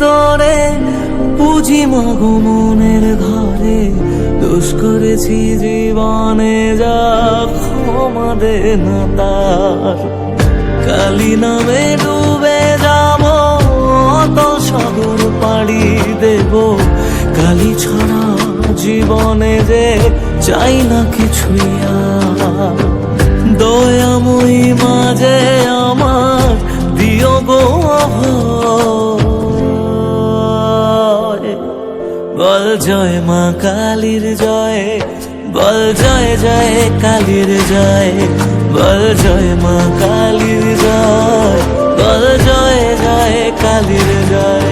তোরে পুঁজি মাগো মনের ঘরে, দোষ করেছি জীবনে যা ক্ষমা দে না তার। কালী নামে ডুবে যাব অত সাগর পাড়ি দেব, কালী ছাড়া জীবনে যে চাই না কিছুই আর। দয়াময়ী মাঝে আমার দিও গো অভয়, বল জয় মা কালীর জয়, বল জয় জয় কালীর জয়, বল জয় মা কালীর জয়, বল জয় জয় কালীর জয়।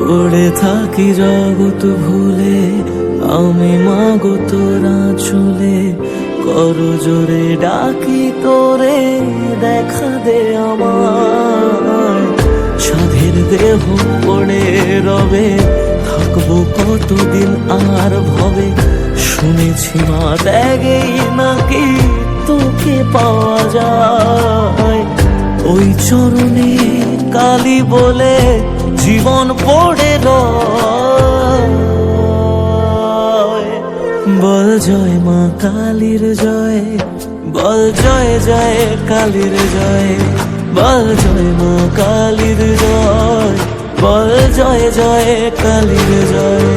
পড়ে থাকি জগৎ ভুলে আমি মাগো তোরা চলে, কর জোরে ডাকি তোরে দেখা দে আমার। সাধের দেহ পড়ে রবে থাকবো কতদিন আর ভবে, শুনেছি মা ত্যাগেই নাকি তোকে পাওয়া যায়। ওই চরণে কালী বলে জীবন পড়ে রয়, বল জয় মা কালীর জয়, বল জয় জয় কালীর জয়, বল জয় মা কালীর জয়, বল জয় জয় কালীর জয়।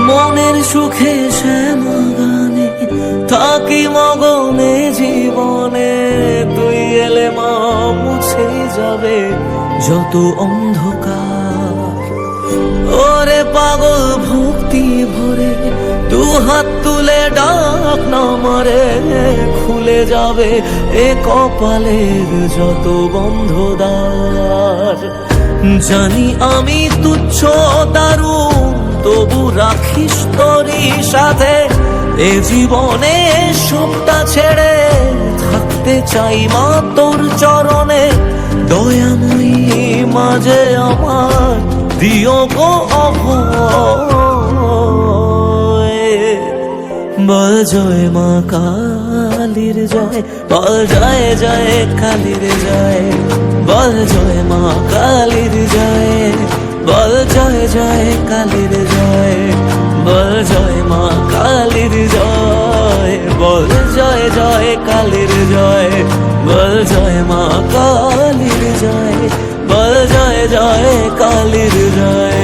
মনের সুখে শ্যামা গানে থাকি মগনে জীবনে, তুই এলে মা মুছে যাবে যত অন্ধকার। ওরে পাগল ভক্তি ভরে দু হাত তুলে ডাক না মারে, খুলে যাবে এ কপালের যত বন্ধ দ্বার। জানি আমি তুচ্ছ দারুণ তবু রাখিস তোরই সাথে, এ জীবনে সবটা ছেড়ে থাকতে চাই মা তোর চরণে। দয়াময়ী মাঝে আমার দিও গো অভয়, বল জয় মা কালীর জয়, বল জয় জয় কালীর জয়, বল জয় মা কালীর জয়, বল জয় জয় কালীর জয়, বল জয় মা কালীর জয়, বল জয় জয় কালীর জয়, বল জয় মা কালীর জয়, বল জয় জয় কালীর জয়।